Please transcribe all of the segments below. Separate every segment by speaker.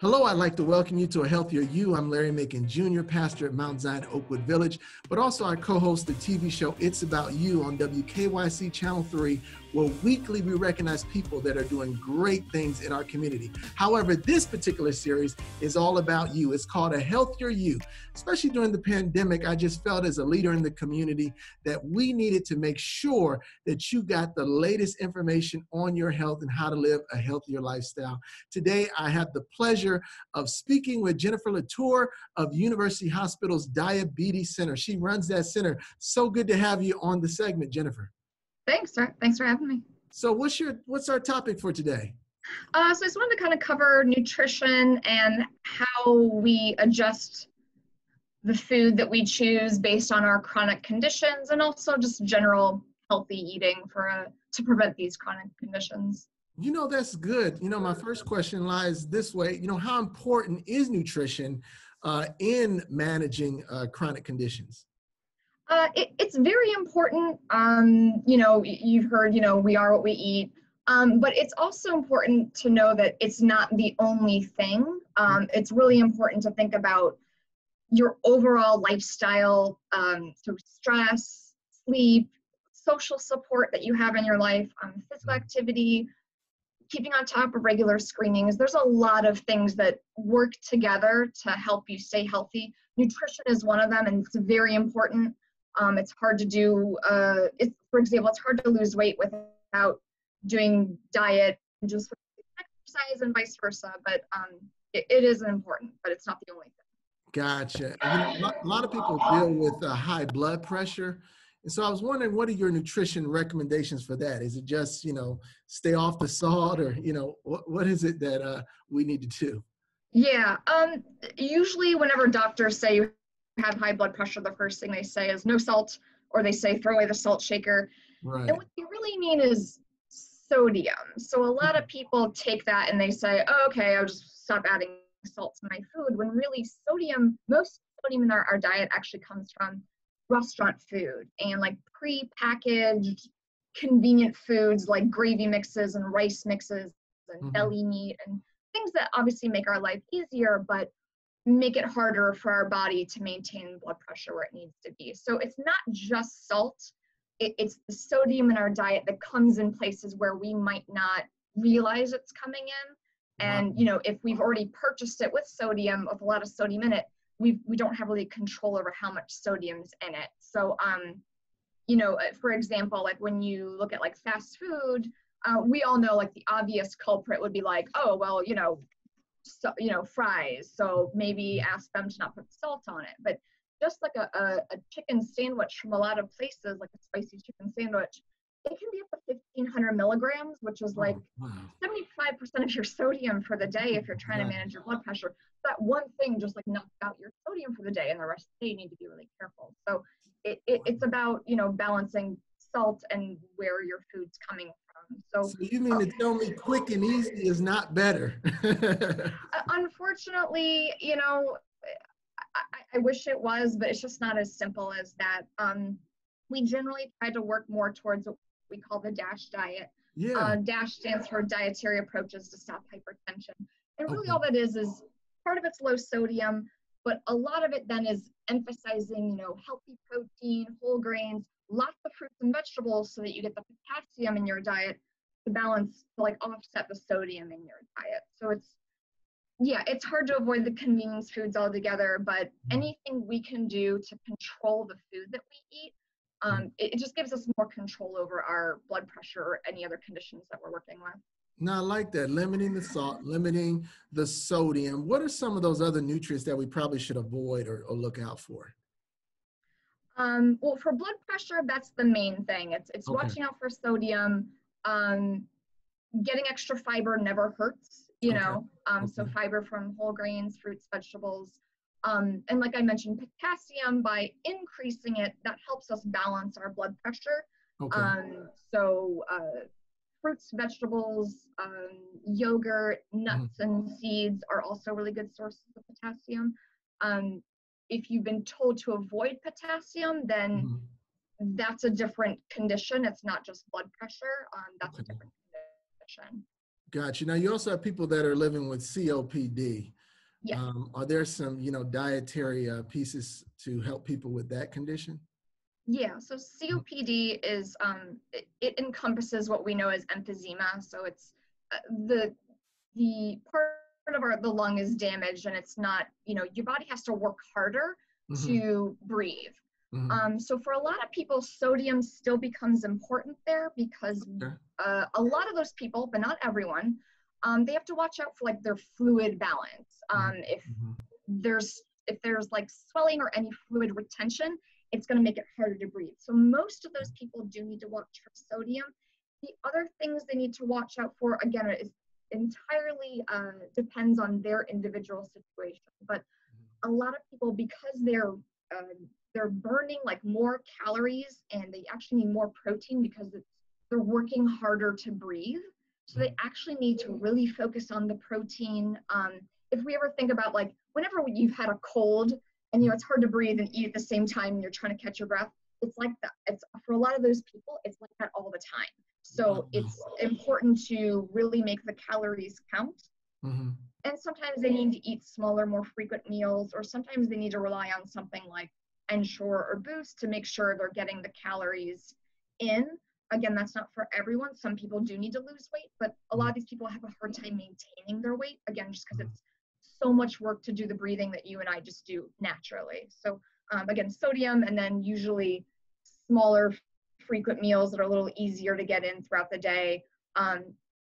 Speaker 1: Hello, I'd like to welcome you to A Healthier You. I'm Larry Macon Jr., pastor at Mount Zion Oakwood Village, but also I co-host the TV show It's About You on WKYC Channel 3, where weekly we recognize people that are doing great things in our community. However, this particular series is all about you. It's called A Healthier You. Especially during the pandemic, I just felt as a leader in the community that we needed to make sure that you got the latest information on your health and how to live a healthier lifestyle. Today, I have the pleasure of speaking with Jennifer Lattur of University Hospital's Diabetes Center. She runs that center. So good to have you on the segment, Jennifer.
Speaker 2: Thanks for having me.
Speaker 1: So what's our topic for today?
Speaker 2: So I just wanted to kind of cover nutrition and how we adjust the food that we choose based on our chronic conditions, and also just general healthy eating to prevent these chronic conditions.
Speaker 1: You know, that's good. You know, my first question lies this way. You know, how important is nutrition in managing chronic conditions?
Speaker 2: It's very important. You've heard, we are what we eat. But it's also important to know that it's not the only thing. It's really important to think about your overall lifestyle, so stress, sleep, social support that you have in your life, physical activity, keeping on top of regular screenings. There's a lot of things that work together to help you stay healthy. Nutrition is one of them, and it's very important. It's hard to do, for example, it's hard to lose weight without doing diet and just exercise and vice versa, but it is important, but it's not the only thing.
Speaker 1: Gotcha. You know, a lot of people deal with high blood pressure. And so I was wondering, what are your nutrition recommendations for that? Is it just, stay off the salt, or, what is it that we need to do?
Speaker 2: Yeah. Usually whenever doctors say you have high blood pressure, the first thing they say is no salt, or they say throw away the salt shaker.
Speaker 1: Right.
Speaker 2: And what they really mean is sodium. So a lot of people take that and they say, oh, okay, I'll just stop adding salt to my food, when really most sodium in our diet actually comes from restaurant food and like pre-packaged convenient foods like gravy mixes and rice mixes and deli meat and things that obviously make our life easier, but make it harder for our body to maintain blood pressure where it needs to be. So it's not just salt, it's the sodium in our diet that comes in places where we might not realize it's coming in. And, if we've already purchased it with sodium, with a lot of sodium in it, we don't have really control over how much sodium's in it. So, for example, like when you look at like fast food, we all know like the obvious culprit would be like, oh, well, fries. So maybe ask them to not put salt on it. But just like a chicken sandwich from a lot of places, like a spicy chicken sandwich, it can be up to 1,500 milligrams, which is like 75% of your sodium for the day if you're trying to manage your blood pressure. That one thing just like knocks out your sodium for the day, and the rest of the day you need to be really careful. So it's about, balancing salt and where your food's coming from. So
Speaker 1: you mean to tell me quick and easy is not better?
Speaker 2: Unfortunately, I wish it was, but it's just not as simple as that. We generally try to work more towards what we call the DASH diet.
Speaker 1: Yeah.
Speaker 2: DASH stands for Dietary Approaches to Stop Hypertension. And really all that is part of it's low sodium, but a lot of it then is emphasizing, healthy protein, whole grains, lots of fruits and vegetables so that you get the potassium in your diet to balance, to like offset the sodium in your diet. So it's hard to avoid the convenience foods altogether, but anything we can do to control the food that we eat, it just gives us more control over our blood pressure or any other conditions that we're working with.
Speaker 1: No, I like that. Limiting the salt, limiting the sodium. What are some of those other nutrients that we probably should avoid or look out for?
Speaker 2: Well, for blood pressure, that's the main thing. It's watching out for sodium. Getting extra fiber never hurts, so fiber from whole grains, fruits, vegetables. And like I mentioned, potassium, by increasing it, that helps us balance our blood pressure. So fruits, vegetables, yogurt, nuts, and seeds are also really good sources of potassium. If you've been told to avoid potassium, then that's a different condition. It's not just blood pressure. That's a different condition.
Speaker 1: Gotcha. Now you also have people that are living with COPD.
Speaker 2: Yes.
Speaker 1: Are there some, dietary pieces to help people with that condition?
Speaker 2: Yeah, so COPD is it encompasses what we know as emphysema. So it's the part of the lung is damaged, and it's not, your body has to work harder
Speaker 1: Mm-hmm.
Speaker 2: to breathe.
Speaker 1: Mm-hmm.
Speaker 2: So for a lot of people, sodium still becomes important there because
Speaker 1: Okay.
Speaker 2: a lot of those people, but not everyone, they have to watch out for like their fluid balance. If
Speaker 1: Mm-hmm.
Speaker 2: there's like swelling or any fluid retention, it's going to make it harder to breathe. So most of those people do need to watch for sodium. The other things they need to watch out for, again, is entirely depends on their individual situation. But a lot of people, because they're burning like more calories, and they actually need more protein because they're working harder to breathe. So they actually need to really focus on the protein. If we ever think about like whenever you've had a cold and it's hard to breathe and eat at the same time and you're trying to catch your breath, it's like that. It's for a lot of those people, it's like that all the time. So it's important to really make the calories count.
Speaker 1: Mm-hmm.
Speaker 2: And sometimes they need to eat smaller, more frequent meals, or sometimes they need to rely on something like Ensure or Boost to make sure they're getting the calories in. Again, that's not for everyone. Some people do need to lose weight, but a lot of these people have a hard time maintaining their weight, again, just because it's so much work to do the breathing that you and I just do naturally. So again, sodium, and then usually smaller, frequent meals that are a little easier to get in throughout the day.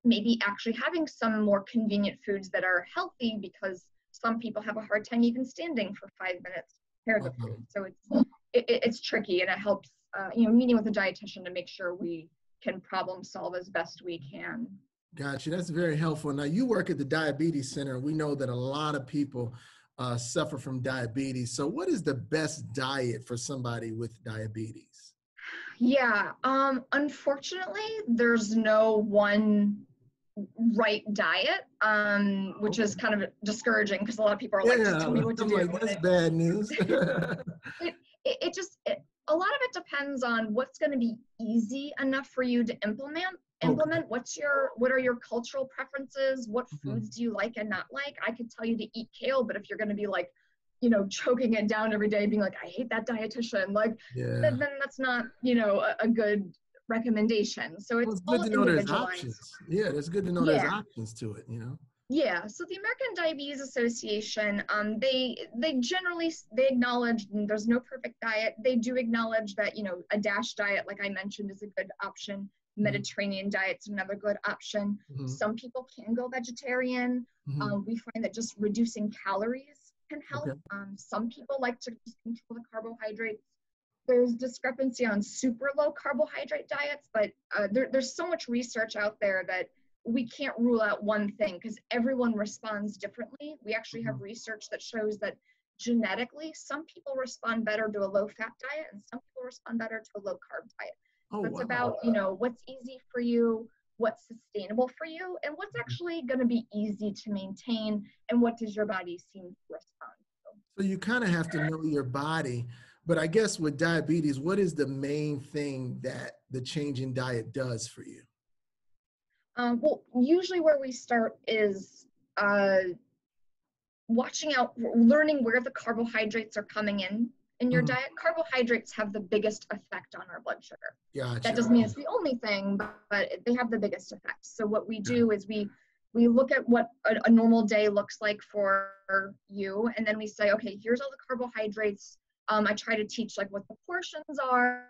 Speaker 2: Maybe actually having some more convenient foods that are healthy, because some people have a hard time even standing for 5 minutes to prepare the food. So it's tricky, and it helps, meeting with a dietitian to make sure we can problem solve as best we can.
Speaker 1: Gotcha. That's very helpful. Now, you work at the Diabetes Center. We know that a lot of people suffer from diabetes. So what is the best diet for somebody with diabetes?
Speaker 2: Yeah, unfortunately, there's no one right diet, which is kind of discouraging because a lot of people are like, just tell me what to
Speaker 1: I'm
Speaker 2: do.
Speaker 1: like, that's bad news.
Speaker 2: A lot of it depends on what's going to be easy enough for you to implement.
Speaker 1: Okay.
Speaker 2: What are your cultural preferences? What foods do you like and not like? I could tell you to eat kale, but if you're going to be like, choking it down every day, being like, I hate that dietitian, like, then that's not, a good recommendation. So it's
Speaker 1: good
Speaker 2: all
Speaker 1: to know there's
Speaker 2: individualized.
Speaker 1: options. Yeah, it's good to know there's options to it,
Speaker 2: Yeah, so the American Diabetes Association, they generally, they acknowledge there's no perfect diet. They do acknowledge that, a DASH diet, like I mentioned, is a good option. Mediterranean diet's another good option. Some people can go vegetarian. We find that just reducing calories can help.
Speaker 1: Okay.
Speaker 2: Some people like to just control the carbohydrates. There's discrepancy on super low carbohydrate diets, but there's so much research out there that we can't rule out one thing because everyone responds differently. We actually have research that shows that genetically, some people respond better to a low-fat diet and some people respond better to a low-carb diet. So it's about, what's easy for you, what's sustainable for you, and what's actually going to be easy to maintain, and what does your body seem to respond to.
Speaker 1: So you kind of have to know your body. But I guess with diabetes, what is the main thing that the change in diet does for you?
Speaker 2: Well, usually where we start is watching out, learning where the carbohydrates are coming in your diet. Carbohydrates have the biggest effect on our blood sugar.
Speaker 1: Gotcha.
Speaker 2: That doesn't mean it's the only thing, but they have the biggest effect. So what we do is we look at what a normal day looks like for you, and then we say, okay, here's all the carbohydrates. I try to teach like what the portions are,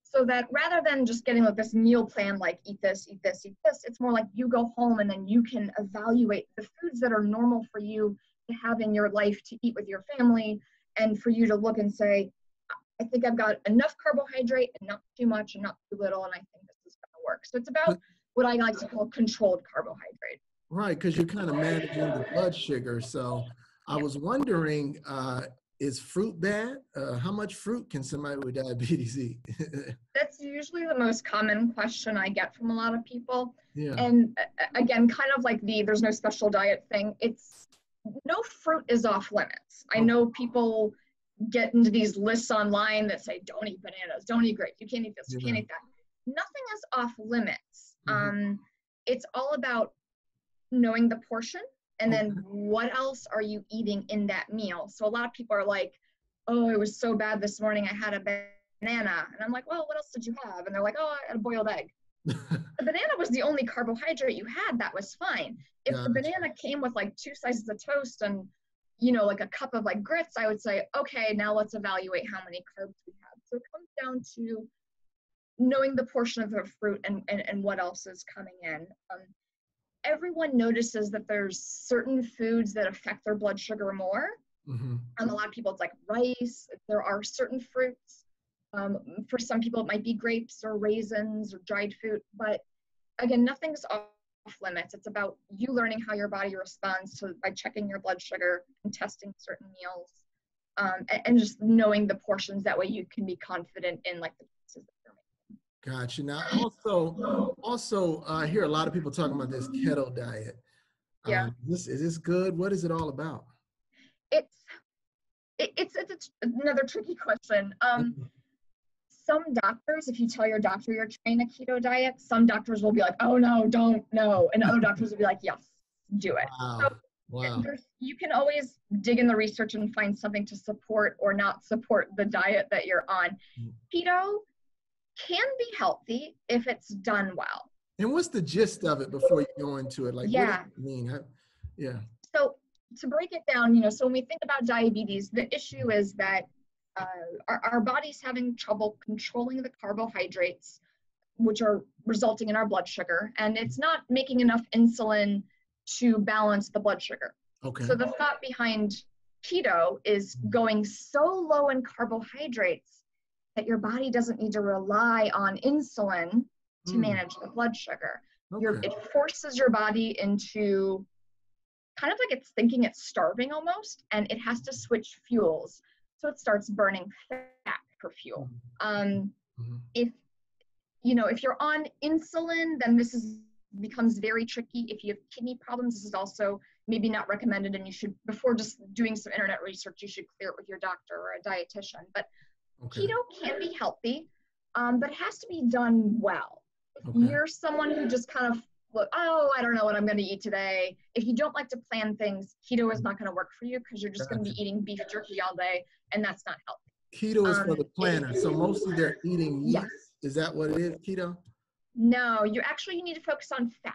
Speaker 2: so that rather than just getting like this meal plan, like eat this, eat this, eat this, it's more like you go home and then you can evaluate the foods that are normal for you to have in your life to eat with your family, and for you to look and say, I think I've got enough carbohydrate and not too much and not too little, and I think this is going to work. So it's about what I like to call controlled carbohydrate.
Speaker 1: Right, because you're kind of managing the blood sugar. So I was wondering, is fruit bad? How much fruit can somebody with diabetes eat?
Speaker 2: That's usually the most common question I get from a lot of people.
Speaker 1: Yeah.
Speaker 2: And again, kind of like there's no special diet thing. It's no fruit is off limits. I know people get into these lists online that say, don't eat bananas, don't eat grapes, you can't eat this, you can't eat that. Nothing is off limits. It's all about knowing the portion, and
Speaker 1: Okay.
Speaker 2: then what else are you eating in that meal. So a lot of people are like, oh, it was so bad this morning, I had a banana. And I'm like, well, what else did you have? And they're like, oh, I had a boiled egg. The banana was the only carbohydrate you had, that was fine. If the
Speaker 1: Gotcha.
Speaker 2: banana came with like 2 slices of toast and, like a cup of like grits, I would say, okay, now let's evaluate how many carbs we have. So it comes down to knowing the portion of the fruit and what else is coming in. Everyone notices that there's certain foods that affect their blood sugar more.
Speaker 1: Hmm.
Speaker 2: A lot of people, it's like rice. There are certain fruits. For some people, it might be grapes or raisins or dried fruit. But again, nothing's off limits. It's about you learning how your body responds to by checking your blood sugar and testing certain meals, and just knowing the portions. That way, you can be confident in like the choices that you're
Speaker 1: Gotcha. Now, also, I hear a lot of people talking about this keto diet.
Speaker 2: making. Yeah,
Speaker 1: Is this good? What is it all about?
Speaker 2: it's it's another tricky question.
Speaker 1: Mhm.
Speaker 2: Some doctors, if you tell your doctor you're trying a keto diet, some doctors will be like, oh no, don't, no. And other doctors will be like, yes, do it. So
Speaker 1: Wow. Wow.
Speaker 2: you can always dig in the research and find something to support or not support the diet that you're on. Keto can be healthy if it's done well.
Speaker 1: And what's the gist of it before you go into it? Like, what does
Speaker 2: Yeah.
Speaker 1: it mean? Yeah.
Speaker 2: So to break it down, so when we think about diabetes, the issue is that our body's having trouble controlling the carbohydrates, which are resulting in our blood sugar, and it's not making enough insulin to balance the blood sugar.
Speaker 1: Okay.
Speaker 2: So the thought behind keto is going so low in carbohydrates that your body doesn't need to rely on insulin to manage the blood sugar.
Speaker 1: Okay.
Speaker 2: It forces your body into kind of like it's thinking it's starving almost, and it has to switch fuels. So it starts burning fat for fuel. If if you're on insulin, then becomes very tricky. If you have kidney problems, this is also maybe not recommended, and you should, before just doing some internet research, you should clear it with your doctor or a dietitian. But keto can be healthy, but it has to be done well. If you're someone who just kind of look, oh, I don't know what I'm going to eat today. If you don't like to plan things, keto is not going to work for you because you're just going to be eating beef jerky all day, and that's not healthy.
Speaker 1: Keto is for the planner. So mostly they're eating meat.
Speaker 2: Yes.
Speaker 1: Is that what it is, keto?
Speaker 2: No, you need to focus on fat.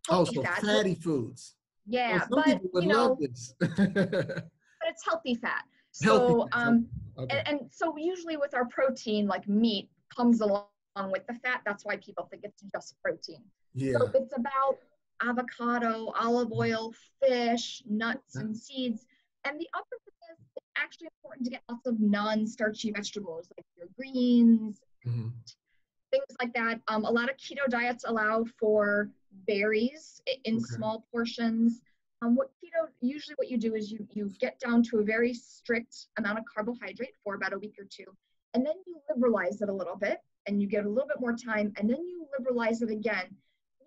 Speaker 2: Healthy
Speaker 1: so
Speaker 2: fat.
Speaker 1: fatty foods.
Speaker 2: Yeah,
Speaker 1: some people would love this.
Speaker 2: But it's healthy fat.
Speaker 1: Healthy
Speaker 2: So
Speaker 1: fat.
Speaker 2: and so usually with our protein, like meat comes along with the fat. That's why people think it's just protein.
Speaker 1: Yeah.
Speaker 2: So it's about avocado, olive oil, fish, nuts, and seeds. And the other thing is, it's actually important to get lots of non-starchy vegetables, like your greens, things like that. A lot of keto diets allow for berries in small portions. What you do is you get down to a very strict amount of carbohydrate for about a week or two, and then you liberalize it a little bit, and you get a little bit more time, and then you liberalize it again.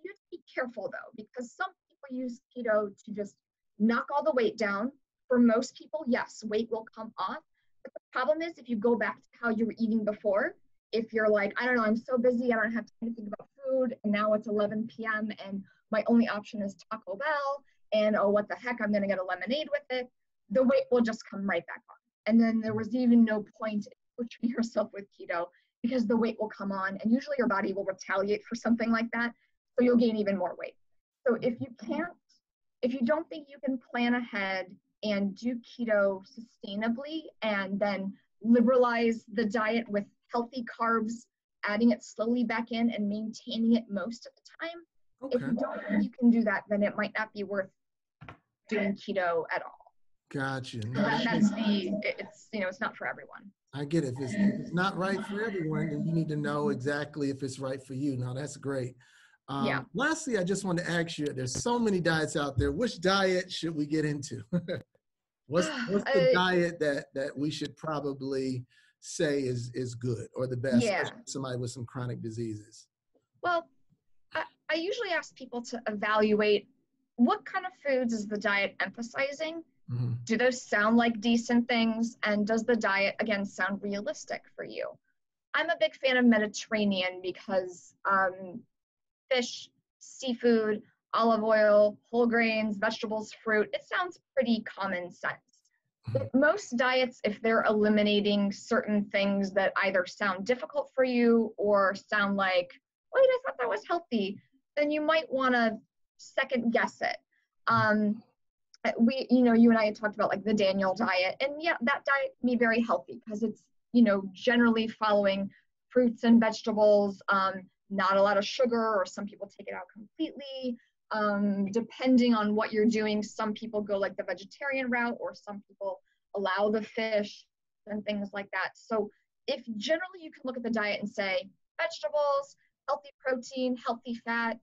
Speaker 2: You have to be careful though, because some people use keto to just knock all the weight down. For most people, yes, weight will come off. But the problem is if you go back to how you were eating before, if you're like, I don't know, I'm so busy, I don't have time to think about food, and now it's 11 p.m. and my only option is Taco Bell, and oh, what the heck, I'm gonna get a lemonade with it, the weight will just come right back on. And then there was even no point in pushing yourself with keto because the weight will come on, and usually your body will retaliate for something like that, so you'll gain even more weight. So if you don't think you can plan ahead and do keto sustainably and then liberalize the diet with healthy carbs, adding it slowly back in and maintaining it most of the time, if you don't think you can do that, then it might not be worth doing keto at all.
Speaker 1: Gotcha.
Speaker 2: It's not for everyone.
Speaker 1: I get it. If it's not right for everyone, then you need to know exactly if it's right for you. Now, that's great. Lastly, I just want to ask you, there's so many diets out there. Which diet should we get into? What's the diet that we should probably say is good or the best for somebody with some chronic diseases?
Speaker 2: Well, I usually ask people to evaluate what kind of foods is the diet emphasizing? Do those sound like decent things? And does the diet, again, sound realistic for you? I'm a big fan of Mediterranean because fish, seafood, olive oil, whole grains, vegetables, fruit. It sounds pretty common sense. But most diets, if they're eliminating certain things that either sound difficult for you or sound like, wait, I thought that was healthy, then you might want to second guess it. You and I had talked about like the Daniel diet, and yeah, that diet can be very healthy because it's, generally following fruits and vegetables, not a lot of sugar, or some people take it out completely. Depending on what you're doing, some people go like the vegetarian route, or some people allow the fish and things like that. So if generally you can look at the diet and say vegetables, healthy protein, healthy fat,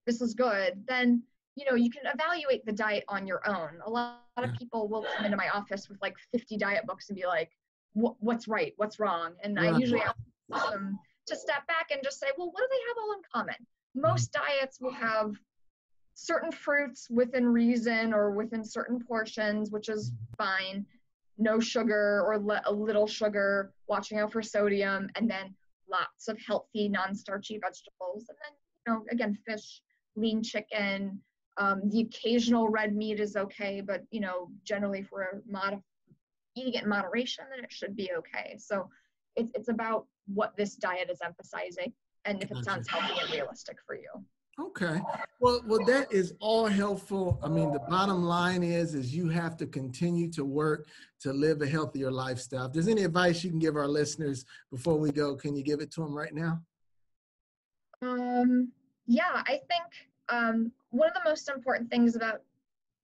Speaker 2: this is good, then you can evaluate the diet on your own. A lot of people will come into my office with like 50 diet books and be like, what's right, what's wrong? And I usually ask them to step back and just say, well, what do they have all in common? Most diets will have certain fruits within reason or within certain portions, which is fine. No sugar or a little sugar, watching out for sodium, and then lots of healthy non-starchy vegetables. And then, again, fish, lean chicken, the occasional red meat is okay, but, generally if we're eating it in moderation, then it should be okay. So it's about what this diet is emphasizing and if it sounds healthy and realistic for you.
Speaker 1: Okay. Well, that is all helpful. I mean, the bottom line is you have to continue to work to live a healthier lifestyle. If there's any advice you can give our listeners before we go, can you give it to them right now?
Speaker 2: Yeah, I think one of the most important things about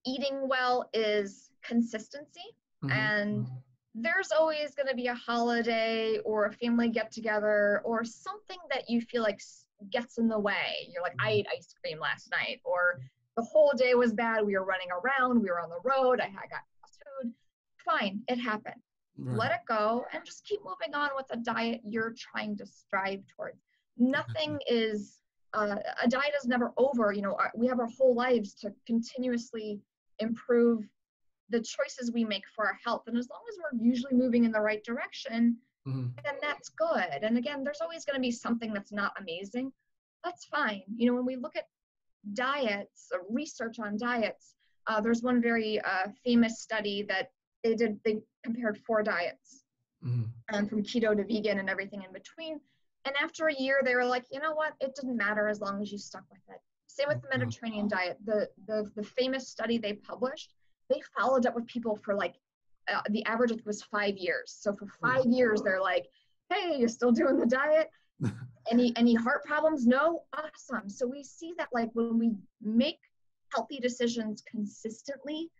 Speaker 2: eating well is consistency. And there's always going to be a holiday or a family get together or something that you feel like gets in the way. You're like, I ate ice cream last night, or the whole day was bad. We were running around. We were on the road. I got fast food. Fine. It happened. Right. Let it go and just keep moving on with the diet you're trying to strive towards. Nothing is, a diet is never over. We have our whole lives to continuously improve the choices we make for our health. And as long as we're usually moving in the right direction, then that's good. And again, there's always going to be something that's not amazing. That's fine. When we look at diets, research on diets, there's one very famous study that they compared 4 diets, from keto to vegan and everything in between. And after a year, they were like, you know what? It didn't matter as long as you stuck with it. Same with the Mediterranean diet. The famous study they published, they followed up with people for like, the average was 5 years. So for 5 years, they're like, hey, you still doing the diet? Any heart problems? No? Awesome. So we see that like when we make healthy decisions consistently,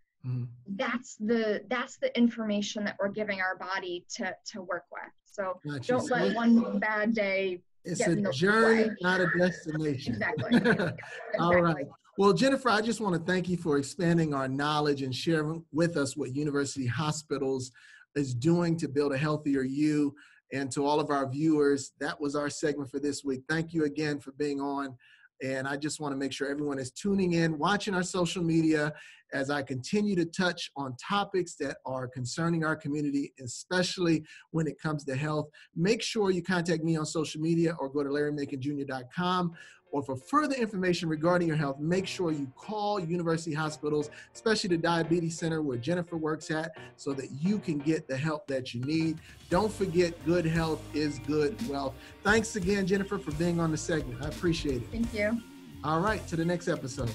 Speaker 2: that's the information that we're giving our body to work with. So don't let one bad day
Speaker 1: It's a journey, not a destination.
Speaker 2: Exactly.
Speaker 1: All right. Well, Jennifer, I just want to thank you for expanding our knowledge and sharing with us what University Hospitals is doing to build a healthier you. And to all of our viewers, that was our segment for this week. Thank you again for being on. And I just want to make sure everyone is tuning in, watching our social media as I continue to touch on topics that are concerning our community, especially when it comes to health. Make sure you contact me on social media or go to LarryMaconJr.com. Or for further information regarding your health, make sure you call University Hospitals, especially the Diabetes Center where Jennifer works at, so that you can get the help that you need. Don't forget, good health is good wealth. Thanks again, Jennifer, for being on the segment. I appreciate it.
Speaker 2: Thank you.
Speaker 1: All right, to the next episode.